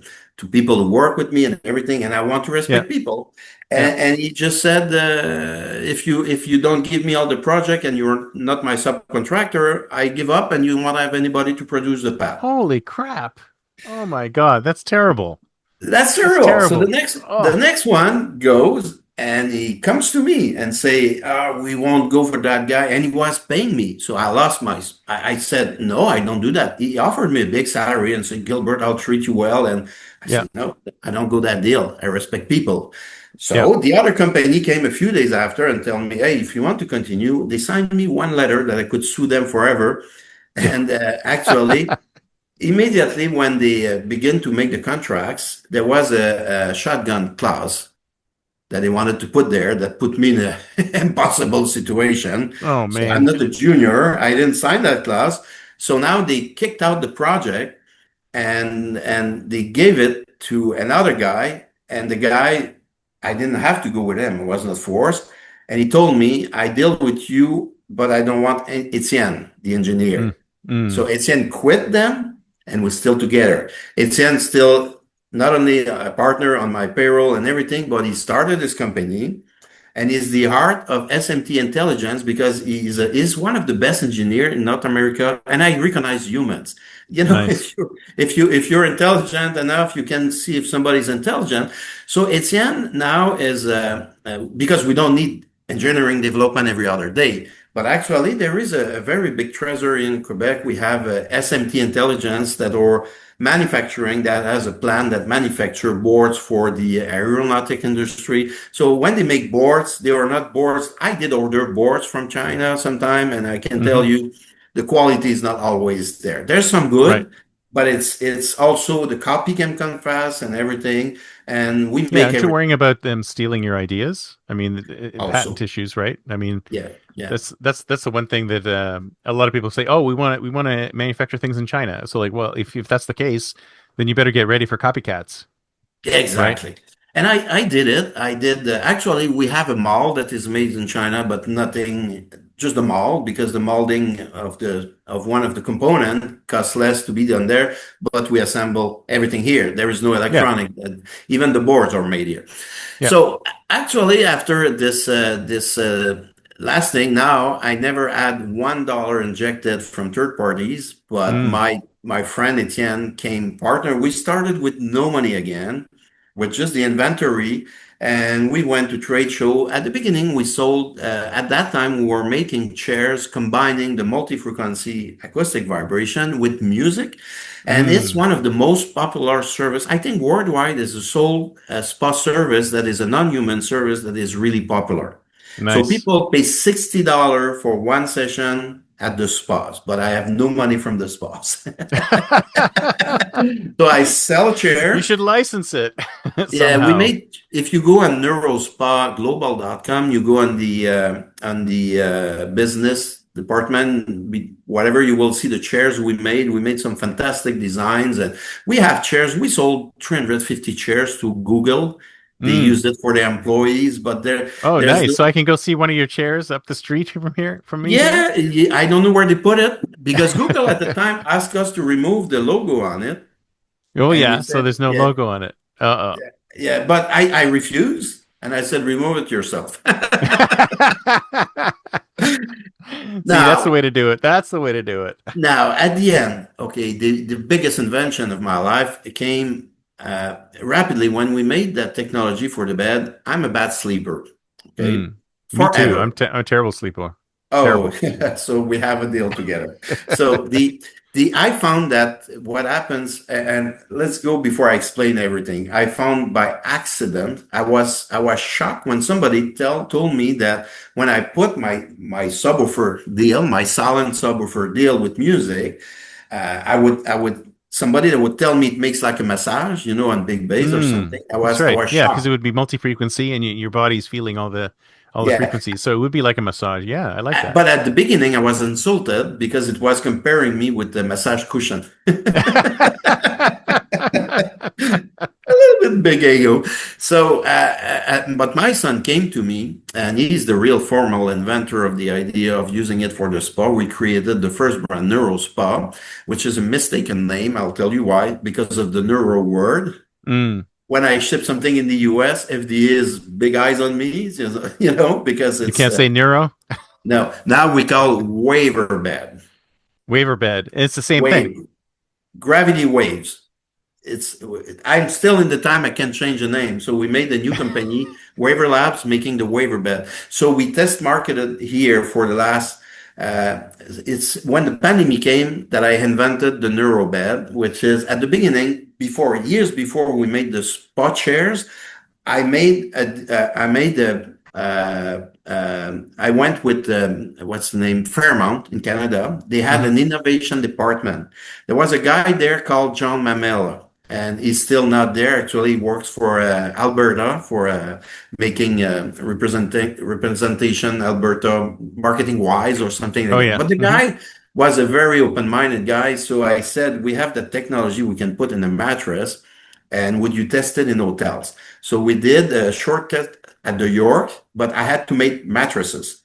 people who work with me and everything, and I want to Yeah. respect people. Yeah. And he just said, if you don't give me all the project and you're not my subcontractor, I give up and you won't have anybody to produce the pad. Holy crap. Oh my God. That's terrible. That's That's terrible. So the terrible. next the Oh, next one goes and he comes to me and say, we won't go for that guy. And he was paying me. So I lost I said, no, I don't do that. He offered me a big salary and said, Gilbert, I'll treat you well. And I yeah. said, no, I don't go that deal. I respect people. Yeah. So the other company came a few days after and told me, hey, if you want to continue, they signed me one letter that I could sue them forever. And actually, immediately when they begin to make the contracts, there was a shotgun clause. that they wanted to put there that put me in an impossible situation. Oh So I'm man. not a junior. I didn't sign that class. So now they kicked out the project and they gave it to another guy. And the guy, I didn't have to go with him. It wasn't forced. And he told me, I deal with you, but I don't want Etienne, the Mm, engineer. mm, So Etienne quit them and we're still together. Etienne still not only a partner on my payroll and everything, but he started his company and is the heart of SMT intelligence because he's one of the best engineers in North America. And I recognize humans. You know, nice. if you're intelligent enough, you can see if somebody's intelligent. So Etienne now is because we don't need engineering development every other day. But actually, there is a very big treasure in Quebec. We have SMT intelligence that are manufacturing that has a plant that manufacture boards for the aeronautic industry. So when they make boards, they are not boards. I did order boards from China sometime, and I can tell Hmm. you the quality is not always there. There's some Right. good, but it's also the copy can come fast and everything. And we Yeah, make aren't you everything worrying about them stealing your ideas? I mean, patent also. issues, right? I mean, Yeah, yeah. that's the one thing that a lot of people say. Oh, we want to manufacture things in China. So like, well, if that's the case, then you better get ready for copycats, right? Exactly. And I did it. I did. Actually, we have a mold that is made in China, but nothing, just the mold because the molding of one of the component costs less to be done there. But we assemble everything here. There is no Yeah, electronic. Even the boards are made here. yeah. So actually, after this last thing, now I never had $1 injected from third parties, but Mm, my friend Etienne came partner. We started with no money again, with just the inventory, and we went to trade show. At the beginning, we sold. At that time, we were making chairs combining the multi-frequency acoustic vibration with music, and it's mm, one of the most popular service. I think worldwide is a sole spa service that is a non-human service that is really popular. So nice. people pay $60 for one session at the spas, but I have no money from the spas. So I sell a You chair. should license it Yeah, we somehow. made, if you go on neurospaglobal.com, you go on the business department, whatever, you will see the chairs we made. We made some fantastic designs and we have chairs. We sold 350 chairs to Google. They Mm. used it for their employees, but Oh, there's nice. no, So I can go see one of your chairs up the street from here, from me here. yeah, I don't know where they put it because Google at the time asked us to remove the logo on it. Oh And we yeah. So said, there's no yeah, logo on it. Uh yeah, but I refused. And I said, remove it yourself. oh. See, that's the Now, way to do it. That's the way to do it. now at the end, okay, the biggest invention of my life came rapidly when we made that technology for the bed. I'm a bad sleeper, okay, Mm. Me too. forever. I'm a terrible sleeper. Oh, Terrible. so we have a deal together. So the I found that what happens, and let's go before I explain everything. I found by accident, I was shocked when somebody told me that when I put my subwoofer deal, my silent subwoofer deal with music, I would somebody that would tell me it makes like a massage, you know, on big bass or Mm. something. That's I right. was Yeah, because it shocked. would be multi-frequency and your body's feeling all the Yeah. frequencies. So it would be like a massage. Yeah, I like that. But at the beginning, I was insulted because it was comparing me with the massage cushion. A little bit big ego. So, but my son came to me, and he's the real formal inventor of the idea of using it for the spa. We created the first brand, Neuro Spa, which is a mistaken name. I'll tell you why, because of the neuro word. Mm. When I ship something in the US, FDA is big eyes on me, you know, because You it's can't say neuro. no. Now we call WaverBed. WaverBed. It's the same thing. Wave, gravity waves. It's I'm still in the time I can change the name. So we made a new company, Waver Labs, making the waiver bed. So we test marketed here for the last it's when the pandemic came that I invented the neurobed, which is at the beginning, before years before we made the spot chairs, I went with what's the name, Fairmount in Canada. They had Hmm. an innovation department. There was a guy there called John Mamela. and he's still not there. Actually, he works for Alberta for making representation Alberta marketing wise or something like Oh that. yeah. But the Hmm. guy was a very open-minded guy. So I said, we have the technology we can put in a mattress, and would you test it in hotels? So we did a short test at the York, but I had to make mattresses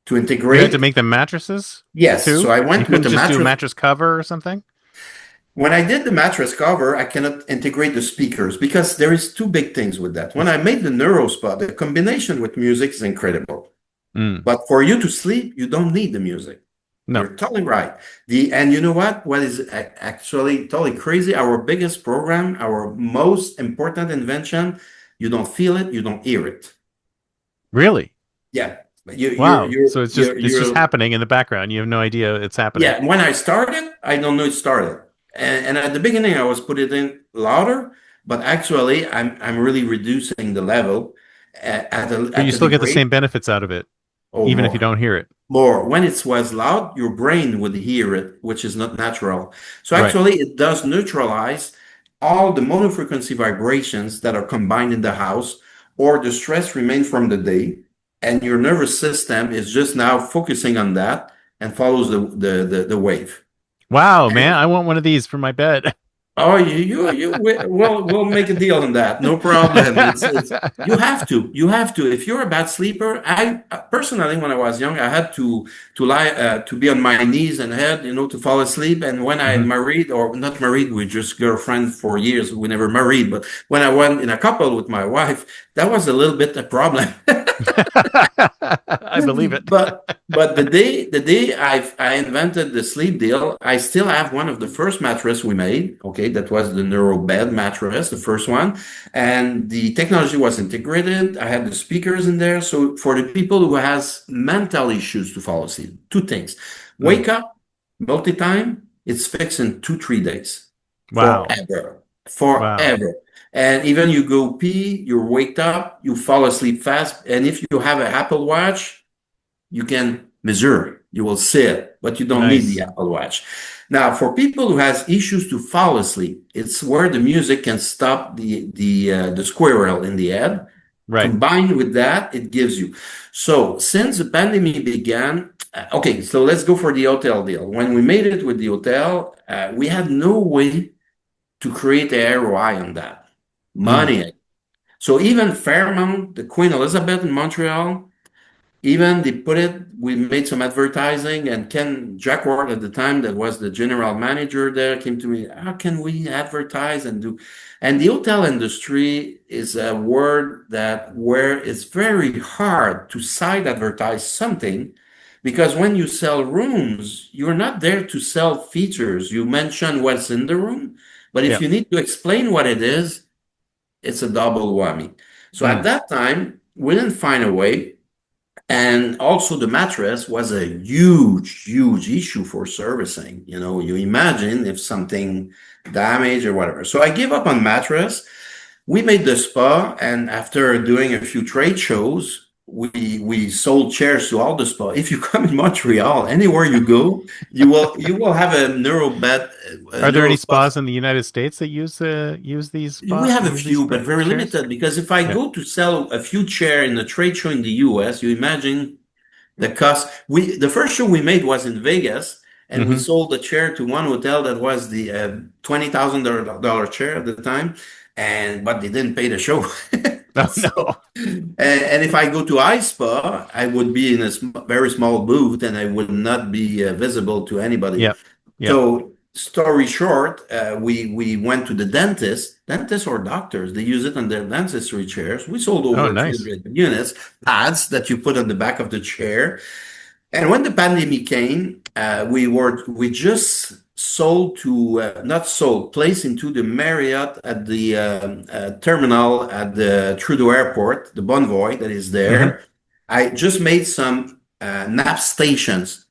to You had to integrate. make the mattresses Yes. So too? I You went with couldn't a just do a mattress. mattress cover or something? When I did the mattress cover, I cannot integrate the speakers because there is two big things with that. When I made the NeuroSpa, the combination with music is incredible. Mm. But for you to sleep, you don't need the music. No. You're totally right. And you know what? What is actually totally crazy? Our biggest program, our most important invention, you don't feel it, you don't hear it. Really? Yeah. You, you're, Wow. you're, So it's just you're, it's just you're, happening in the background. You have no idea it's happening. yeah. When I started, I don't know it started. And at the beginning, I was put it in louder, but actually, I'm really reducing the level But you at a still get the same degree benefits out of it, or even if you more. don't hear it. More. When it was loud, your brain would hear it, which is not natural. So Right. actually, it does neutralize all the monofrequency vibrations that are combined in the house, or the stress remain from the day, and your nervous system is just now focusing on that and follows the wave. Wow, man, I want one of these for my bed. Oh, we'll make a deal on that. No problem. It's you have to. If you're a bad sleeper, I personally, when I was young, I had to lie to be on my knees and head, to fall asleep. And when I Mhm. married or not married, we just girlfriend for years. We never married, but when I went in a couple with my wife, that was a little bit a problem. I believe it. But the day I invented the sleep deal, I still have one of the first mattress we made. Okay, that was the WaverBed mattress, the first one, and the technology was integrated. I had the speakers in there. So for the people who has mental issues to fall asleep, two things: Mm. wake up, multi-time. It's fixed in 2-3 days, Wow. forever, Wow. forever. And even you go pee, you're waked up, you fall asleep fast. And if you have an Apple Watch, you can measure, you will see it, but you don't need the Nice. Apple Watch. Now, for people who has issues to fall asleep, it's where the music can stop the squirrel in the head. Right. Combined with that, it gives you. So since the pandemic began, okay, so let's go for the hotel deal. When we made it with the hotel, we had no way to create a ROI on that Mm. money. So even Fairmont, the Queen Elizabeth in Montreal, even they put it, we made some advertising, and Ken Jacquard at the time, that was the general manager there, came to me, how can we advertise and do? And the hotel industry is a word that where it's very hard to side advertise something, because when you sell rooms, you're not there to sell features. You mention what's in the room, but if Yeah. you need to explain what it is, it's a double whammy. So at Mm. that time, we didn't find a way. And also the mattress was a huge, huge issue for servicing. You imagine if something damaged or whatever. So I gave up on mattress. We made the spa, and after doing a few trade shows, we sold chairs to all the spa. If you come in Montreal, anywhere you go, you will have a neuro bed, a Are there neuro any spa. spas in the United States that use these We have a few, but very chairs? limited, because if I Yeah. go to sell a few chair in a trade show in the US, you imagine the cost. The first show we made was in Vegas, and we Hmm. sold a chair to one hotel that was the $20,000 chair at the time, and but they didn't pay the show. Oh So, no. and if I go to iSpa, I would be in a very small booth, and I would not be visible to anybody. Yep. Yep. So, story short, we went to the dentists or doctors. They use it on their dentistry chairs. We sold Oh, over nice. 300 units, pads that you put on the back of the chair. And when the pandemic came, we just sold to not sold, placed into the Marriott at the terminal at the Trudeau Airport, the Bonvoy that is Hmm. there. I just made some nap stations.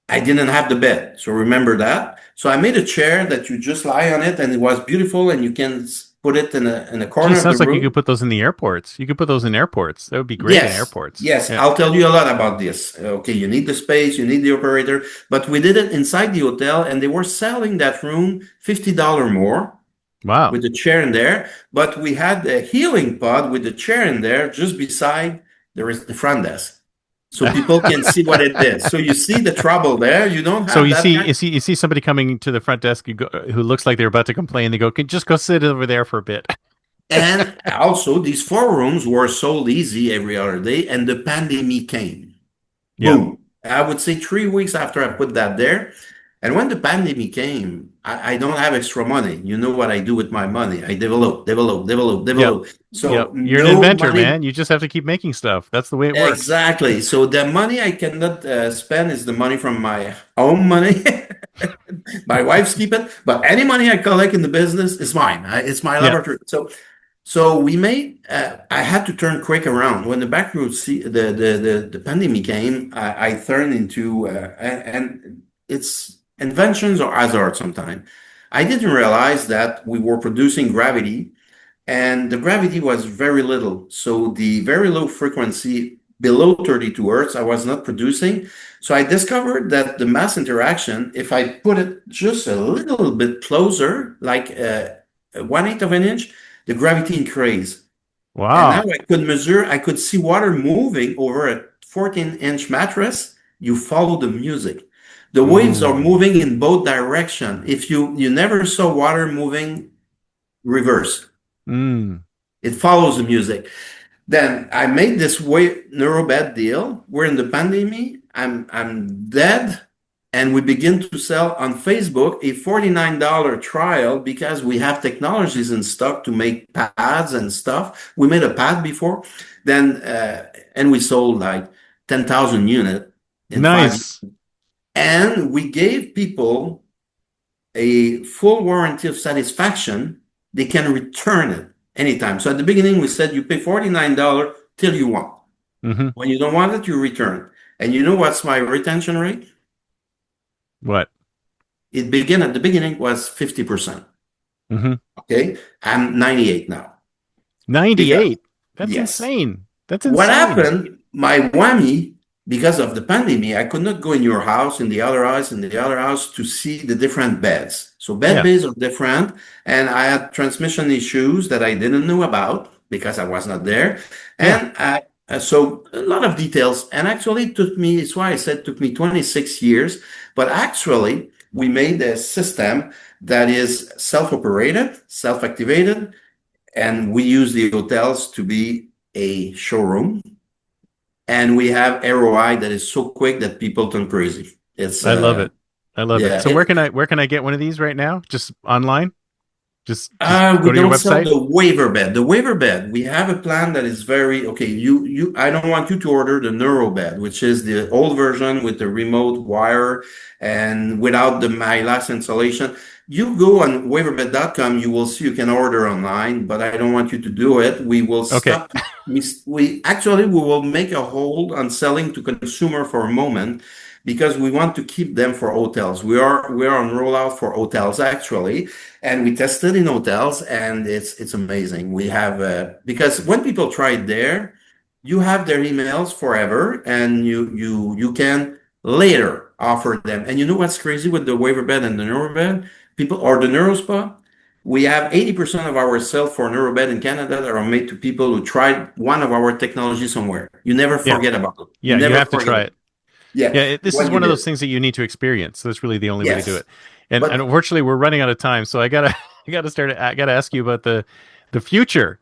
I didn't have the bed, so remember that. So I made a chair that you just lie on it, and it was beautiful, and you can put it in a corner Geez, of the sounds like you could room. put those in the airports. You could put those in airports. That would be great in Yes, airports. yes, Yeah. I'll tell you a lot about this. Okay, you need the space, you need the operator, but we did it inside the hotel, and they were selling that room $50 more. Wow. with the chair in there, but we had a healing pod with the chair in there just beside there is the front desk. So people can see what it is. So you see the trouble there. You don't So have that kind. you see somebody coming to the front desk who looks like they're about to complain. They go, "Can just go sit over there for a bit." And also, these 4 rooms were sold easy every other day, and the pandemic came. Yeah. Boom. I would say 3 weeks after I put that there. And when the pandemic came, I don't have extra money. You know what I do with my money? I develop, develop, develop, Yep. develop. Yep. So You're an no inventor, money. man. You just have to keep making stuff. That's the way it works. Exactly. So the money I cannot spend is the money from my own money. My wife's keep it, but any money I collect in the business is mine. It's my Yeah. laboratory. So we made. I had to turn quick around when the back road the pandemic came. I turned into and it's inventions or hazard sometimes. I didn't realize that we were producing gravity, and the gravity was very little. So the very low frequency below 32 hertz, I was not producing. So I discovered that the mass interaction, if I put it just a little bit closer, like 1/8 of an inch, the gravity increased. And now Wow. I could measure, I could see water moving over a 14-inch mattress. You follow the music. The waves are Mm. moving in both directions. If you never saw water moving reverse, Mm. it follows the music. Then I made this WaverBed deal. We're in the pandemic. I'm dead. And we begin to sell on Facebook a $49 trial because we have technologies in stock to make pads and stuff. We made a pad before, then and we sold like 10,000 units in 5 years. Nice. And we gave people a full warranty of satisfaction. They can return it anytime. So at the beginning, we said you pay $49 till you want. Hmm. When you don't want it, you return. And you know what's my retention rate? What? It began at the beginning was 50%. Hmm. Okay. I'm 98 now. Because 98. That's yes. insane. That's What insane. happened? My whammy, because of the pandemic, I could not go in your house, in the other house, in the other house to see the different beds. So bed Yeah. bays are different. And I had transmission issues that I didn't know about because I was not there. Yeah. And so a lot of details. And actually it took me, it's why I said it took me 26 years. But actually, we made a system that is self-operated, self-activated, and we use the hotels to be a showroom. And we have ROI that is so quick that people turn crazy. It's I love it. I love it. yeah. So where can I get one of these right now? Just online? Just We go to your don't sell website? the WaverBed. The WaverBed, we have a plan that is very okay. I don't want you to order the NeuroBed, which is the old version with the remote wire and without the my last installation. You go on waverbed.com, you will see you can order online, but I don't want you to do it. We will Okay. stop. We actually we will make a hold on selling to consumer for a moment because we want to keep them for hotels. We are on rollout for hotels actually. And we tested in hotels, and it's amazing. We have because when people try it there, you have their emails forever, and you can later offer them. And you know what's crazy with the WaverBed and the NeuroBed? People or the NeuroSpa, we have 80% of our sales for NeuroBed in Canada that are made to people who tried one of our technology somewhere. You never Yeah. forget about it. You Yeah, you never have to forget try it. it. Yeah, Yeah, this is what you one of those did. things that you need to experience. So that's really the only way to do Yes, it. And but unfortunately, we're running out of time. So I gotta I gotta ask you about the future.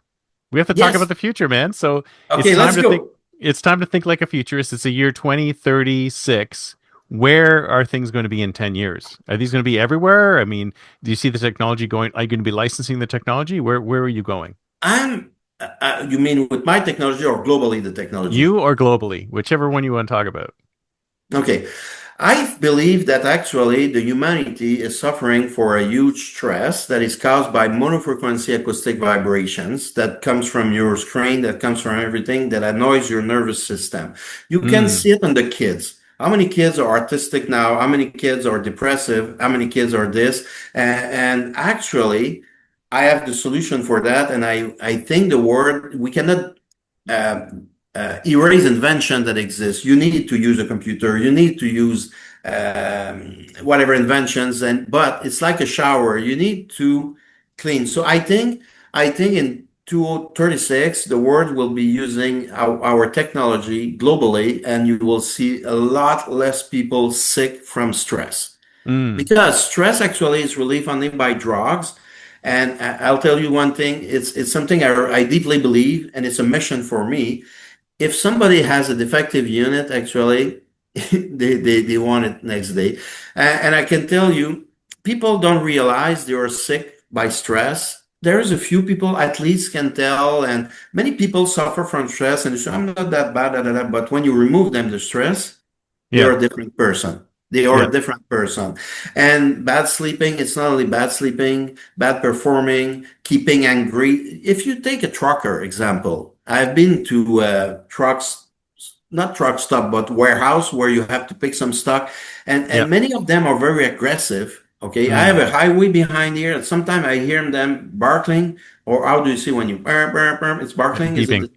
We have to talk about yes. the future, man. So it's Okay, time let's to think. go. It's time to think like a futurist. It's the year 2036. Where are things going to be in 10 years? Are these going to be everywhere? I mean, do you see the technology going? Are you going to be licensing the technology? Where are you going? I'm, you mean with my technology or globally the technology? You or globally, whichever one you want to talk about. Okay. I believe that actually the humanity is suffering for a huge stress that is caused by monofrequency acoustic vibrations that comes from your screen, that comes from everything that annoys your nervous system. You can Mm, see it on the kids. How many kids are autistic now? How many kids are depressive? How many kids are this? And actually, I have the solution for that. And I think the word, we cannot uh, erase invention that exists. You need to use a computer. You need to use whatever inventions, but it's like a shower. You need to clean. So I think in 2036 the world will be using our technology globally, and you will see a lot less people sick from stress. Mm. Because stress actually is relieved only by drugs. And I'll tell you one thing, it's something I deeply believe, and it's a mission for me. If somebody has a defective unit, actually, they want it next day. And I can tell you, people don't realize they are sick by stress. There is a few people at least can tell, and many people suffer from stress and say, I'm not that bad, da, da, da. But when you remove them the stress, they Yeah. are a different person. They are Yeah. a different person. And bad sleeping, it's not only bad sleeping, bad performing, keeping angry. If you take a trucker example, I've been to trucks, not truck stop, but warehouse where you have to pick some stock. And Yeah. many of them are very aggressive. Okay. I have Mm. a highway behind here, and sometimes I hear them barking, or how do you see when you, it's barking? Is Beeping. it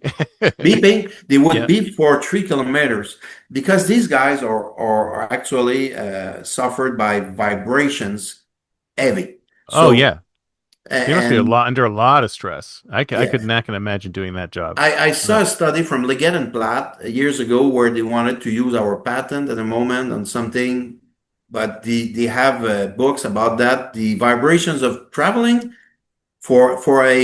beeping? They would Yeah. beep for 3 kilometers because these guys are actually suffered by vibrations heavy. Oh So, yeah. They must be a and lot under a lot of stress. I yeah, could not can imagine doing that job. I saw No. a study from Leggett and Platt years ago where they wanted to use our patent at the moment on something, but they have books about that. The vibrations of traveling for a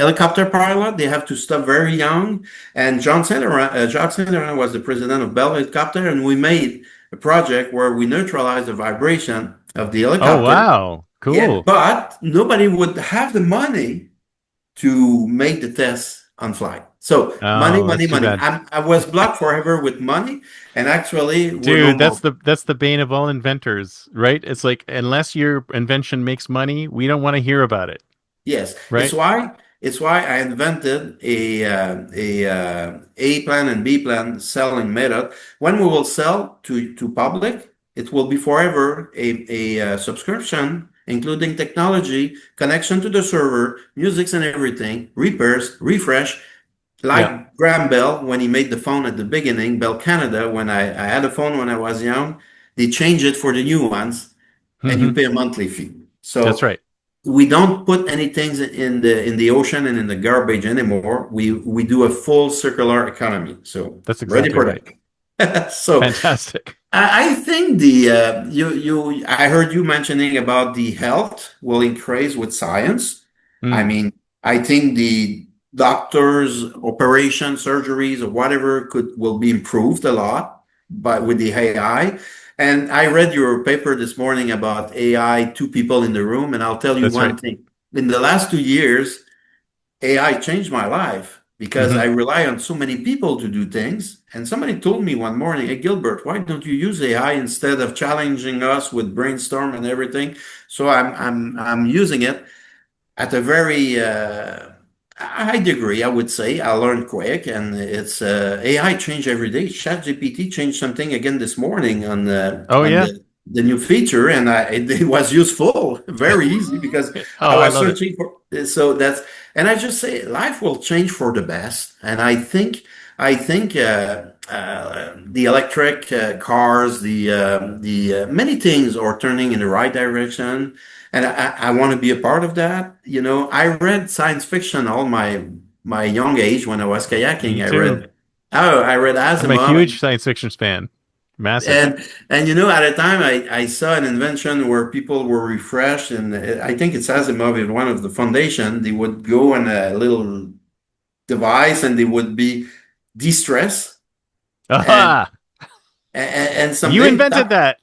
helicopter pilot, they have to stop very young. And Jacques Saint-Laurent was the president of Bell Helicopter, and we made a project where we neutralized the vibration of the Oh helicopter. wow. Yeah, Cool. but nobody would have the money to make the test on flight. So money, Oh, money, that's too money. bad. I was blocked forever with money, and actually we're no Dude, more. that's the bane of all inventors, right? It's like unless your invention makes money, we don't want to hear about it, Yes, it's right? why it's why I invented a plan and B plan selling method. When we will sell to public, it will be forever a subscription, including technology, connection to the server, musics and everything, repairs, refresh. Yeah. Like Graham Bell when he made the phone at the beginning, Bell Canada. When I had a phone when I was young, they changed it for the new ones, and you Hmm. pay a monthly fee. That's So right. we don't put anything in the ocean and in the garbage anymore. We do a full circular economy. So That's ready exactly for right. that. So Fantastic. I think the you I heard you mentioning about the health will increase with science. I Mm, mean, I think the doctors, operation, surgeries, or whatever could will be improved a lot by with the AI. And I read your paper this morning about AI, two people in the room, and I'll tell you that's right. one thing. In the last 2 years, AI changed my life because I Hmm. rely on so many people to do things. And somebody told me one morning, "Hey Gilbert, why don't you use AI instead of challenging us with brainstorm and everything?" So I'm using it at a very high degree, I would say. I learned quick, and it's AI change every day. ChatGPT changed something again this morning Oh on yeah. the new feature, and it was useful, very easy because I Oh, I was love it. searching for. So that's and I just say life will change for the best, and I think the electric cars, the many things are turning in the right direction. And I want to be a part of that. You know, I read science fiction all my young age when I was Me kayaking. too. I read I'm a Asimov, huge science fiction fan. Massive. and at the time I saw an invention where people were refreshed, and I think it's Asimov in one of the foundation. They would go on a little device and they would be de-stressed and Aha! and You someday invented that.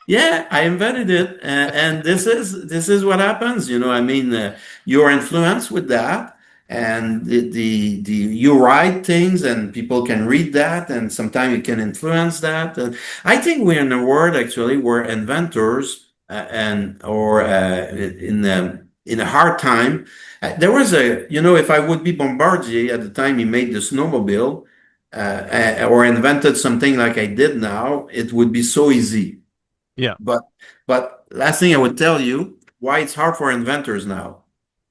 yeah, I invented it, and this is what happens. I mean, you're influenced with that, and the you write things, and people can read that, and sometimes you can influence that. I think we're in a world actually where inventors and or in a hard time. There was if I would be Bombardier at the time he made the snowmobile, or invented something like I did now, it would be so easy. Yeah. But last thing I would tell you why it's hard for inventors now.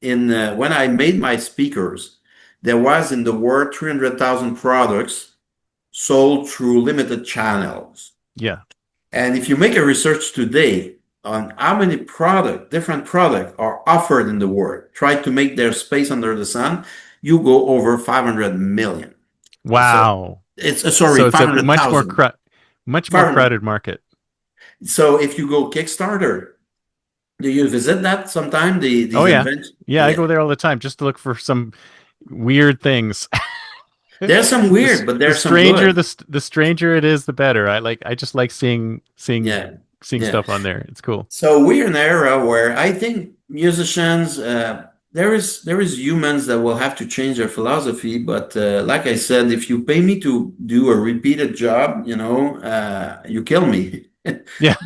In When I made my speakers, there was in the world 300,000 products sold through limited channels. Yeah. And if you make a research today, on how many different product are offered in the world, try to make their space under the sun, you go over 500 million. So Wow. it's So sorry, it's a 500,000. much more 500. crowded market. So if you go Kickstarter, do you visit that sometime? Oh These yeah. inventions? Yeah, I Yeah. go there all the time just to look for some weird things. There's some weird, but there's some good. The stranger it is, the better. I just like Yeah. seeing Yeah. stuff on there. It's cool. So we're in an era where I think musicians, there is humans that will have to change their philosophy. But like I said, if you pay me to do a repeated job, you kill me. Yeah.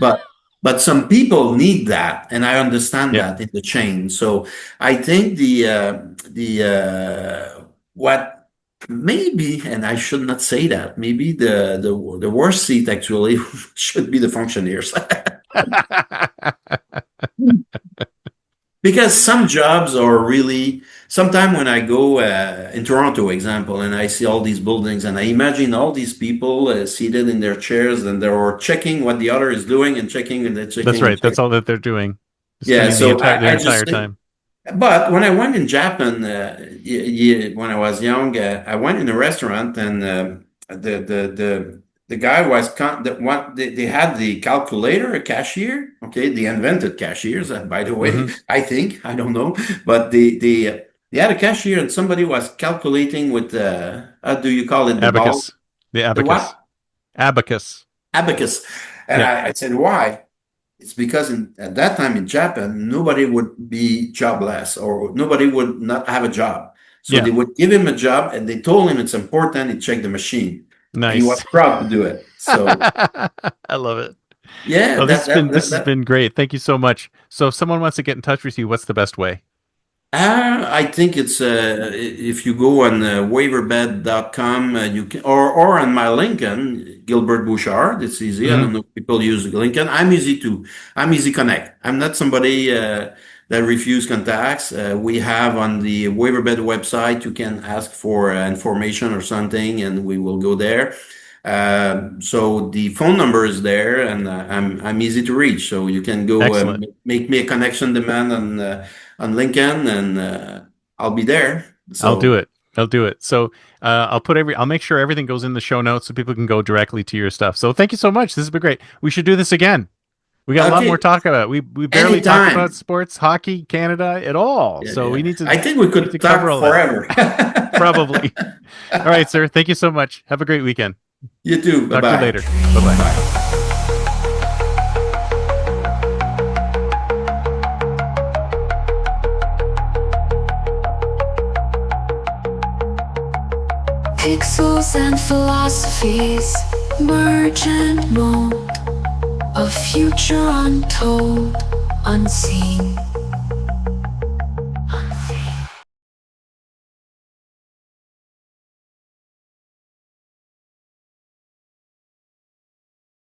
But some people need that, and I understand Yeah. that in the chain. So I think the what maybe, and I should not say that, maybe the worst seat actually should be the functioneers. Because some jobs are really, sometimes when I go in Toronto, example, and I see all these buildings and I imagine all these people seated in their chairs and they're checking what the other is doing and checking and they're That's checking and right. That's checking. all that they're doing. Yeah, Spending so their I just entire think, time. but when I went in Japan, when I was young, I went in a restaurant and the guy was they had the calculator, a cashier. Okay, they invented cashiers, by the way. Hmm. I think I don't know, but they had a cashier and somebody was calculating with how do you call it, the ball, Abacus. The the abacus. what, Abacus. abacus, and Yeah. I said why. It's because at that time in Japan, nobody would be jobless or nobody would not have a job. So Yeah. they would give him a job and they told him it's important. He checked the machine and he was Nice. proud to do it. So I love it. yeah, Oh, this has that been great. Thank you so much. So if someone wants to get in touch with you, what's the best way? I think it's if you go on wearable.com, you can, or on my LinkedIn, Gilbert Bouchard. It's easy. I Hmm. don't know if people use LinkedIn. I'm easy connect. I'm not somebody that refuse contacts. We have on the WaverBed website, you can ask for information or something, and we will go there. So the phone number is there, and I'm easy to reach. So you can go Excellent. make me a connection demand on LinkedIn, and I'll be there. I'll do So it. I'll do it. So I'll make sure everything goes in the show notes so people can go directly to your stuff. So thank you so much. This has been great. We should do this again. We got a lot more okay, to talk about. We barely talked about anytime. sports, hockey, Canada at all. Yeah, So yeah. we need to I think we could cover talk all that. forever. Probably. All right, sir. Thank you so much. Have a great weekend. You too. Bye Talk to you bye. later. Bye bye. Bye. Pixels and philosophies merge and mold, a future untold, unseen.